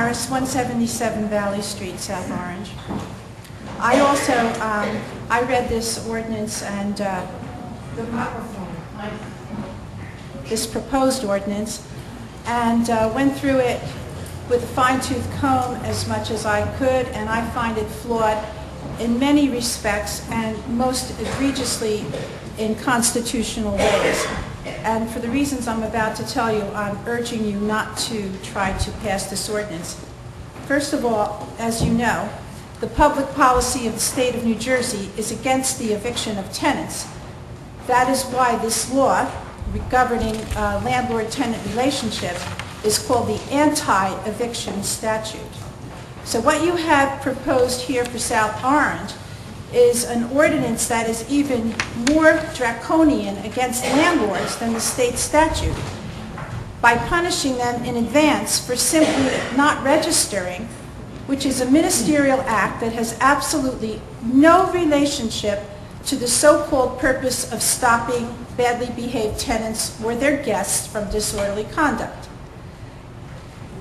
Harris, 177 Valley Street, South Orange. I also, I read this ordinance and this proposed ordinance and went through it with a fine-tooth comb as much as I could, and I find it flawed in many respects and most egregiously in constitutional ways. And for the reasons I'm about to tell you, I'm urging you not to try to pass this ordinance. First of all, as you know, the public policy of the state of New Jersey is against the eviction of tenants. That is why this law governing landlord-tenant relationship is called the anti-eviction statute. So what you have proposed here for South Orange is an ordinance that is even more draconian against landlords than the state statute by punishing them in advance for simply not registering, which is a ministerial act that has absolutely no relationship to the so-called purpose of stopping badly behaved tenants or their guests from disorderly conduct.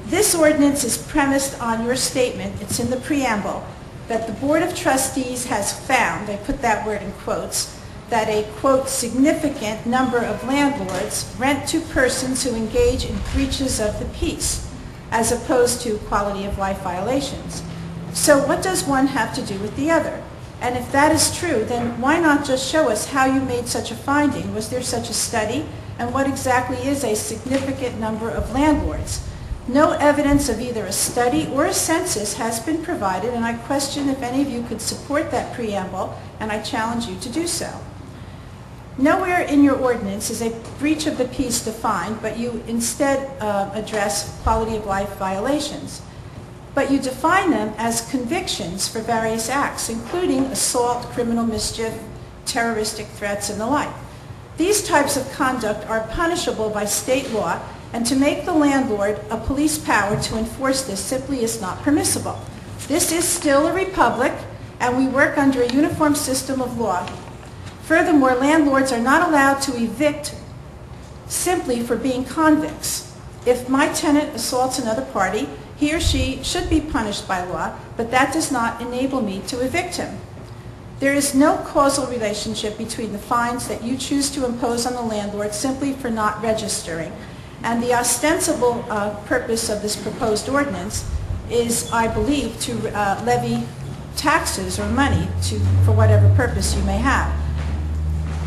This ordinance is premised on your statement, it's in the preamble, that the Board of Trustees has found, they put that word in quotes, that a, quote, significant number of landlords rent to persons who engage in breaches of the peace, as opposed to quality of life violations. So what does one have to do with the other? And if that is true, then why not just show us how you made such a finding? Was there such a study? And what exactly is a significant number of landlords? No evidence of either a study or a census has been provided, and I question if any of you could support that preamble, and I challenge you to do so. Nowhere in your ordinance is a breach of the peace defined, but you instead address quality of life violations. But you define them as convictions for various acts, including assault, criminal mischief, terroristic threats, and the like. These types of conduct are punishable by state law, and to make the landlord a police power to enforce this simply is not permissible. This is still a republic, and we work under a uniform system of law. Furthermore, landlords are not allowed to evict simply for being convicts. If my tenant assaults another party, he or she should be punished by law, but that does not enable me to evict him. There is no causal relationship between the fines that you choose to impose on the landlord simply for not registering. And the ostensible purpose of this proposed ordinance is, I believe, to levy taxes or money for whatever purpose you may have.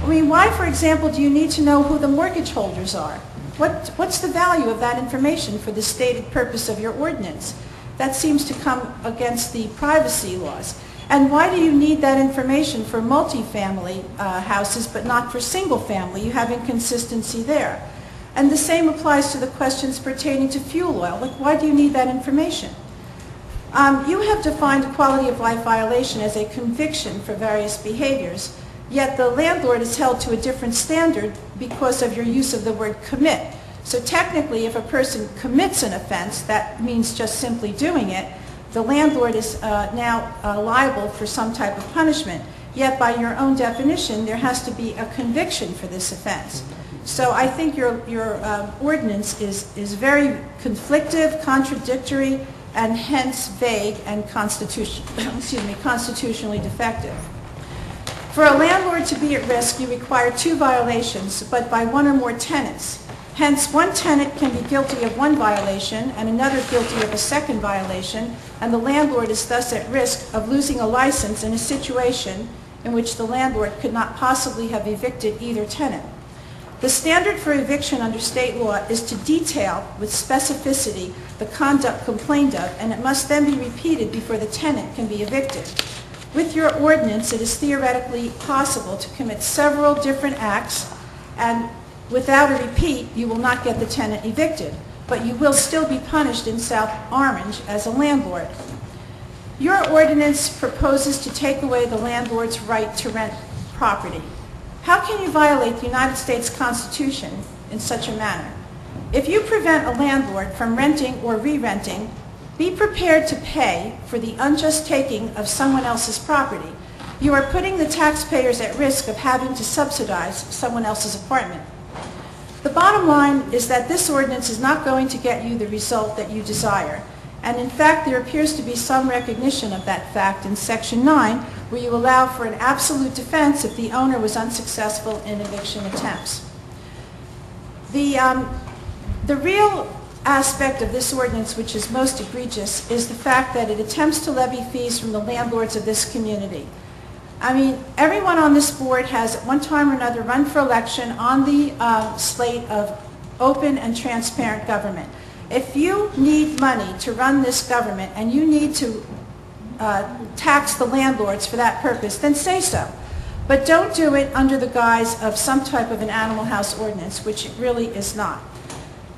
I mean, why, for example, do you need to know who the mortgage holders are? What's the value of that information for the stated purpose of your ordinance? That seems to come against the privacy laws. And why do you need that information for multifamily houses but not for single family? You have inconsistency there. And the same applies to the questions pertaining to fuel oil. Like, why do you need that information? You have defined a quality of life violation as a conviction for various behaviors, yet the landlord is held to a different standard because of your use of the word commit. So technically, if a person commits an offense, that means just simply doing it, the landlord is now liable for some type of punishment. Yet by your own definition, there has to be a conviction for this offense. So I think your ordinance is very conflictive, contradictory, and hence vague and constitutionally defective. For a landlord to be at risk, you require 2 violations, but by 1 or more tenants. Hence, one tenant can be guilty of 1 violation and another guilty of a 2nd violation, and the landlord is thus at risk of losing a license in a situation in which the landlord could not possibly have evicted either tenant. The standard for eviction under state law is to detail with specificity the conduct complained of, and it must then be repeated before the tenant can be evicted. With your ordinance, it is theoretically possible to commit several different acts, and without a repeat, you will not get the tenant evicted, but you will still be punished in South Orange as a landlord. Your ordinance proposes to take away the landlord's right to rent property. How can you violate the United States Constitution in such a manner? If you prevent a landlord from renting or re-renting, be prepared to pay for the unjust taking of someone else's property. You are putting the taxpayers at risk of having to subsidize someone else's apartment. The bottom line is that this ordinance is not going to get you the result that you desire. And in fact, there appears to be some recognition of that fact in Section 9, where you allow for an absolute defense if the owner was unsuccessful in eviction attempts. The real aspect of this ordinance, which is most egregious, is the fact that it attempts to levy fees from the landlords of this community. I mean, everyone on this board has at one time or another run for election on the slate of open and transparent government. If you need money to run this government and you need to tax the landlords for that purpose, then say so. But don't do it under the guise of some type of an animal house ordinance, which it really is not.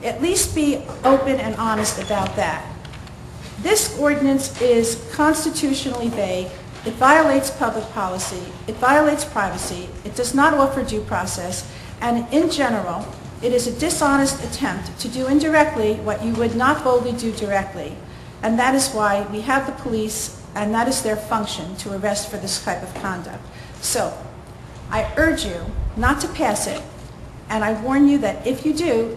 At least be open and honest about that. This ordinance is constitutionally vague. It violates public policy. It violates privacy. It does not offer due process. And in general, it is a dishonest attempt to do indirectly what you would not boldly do directly. And that is why we have the police, and that is their function, to arrest for this type of conduct. So I urge you not to pass it, and I warn you that if you do,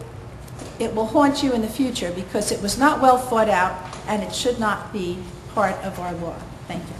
it will haunt you in the future because it was not well thought out and it should not be part of our law. Thank you.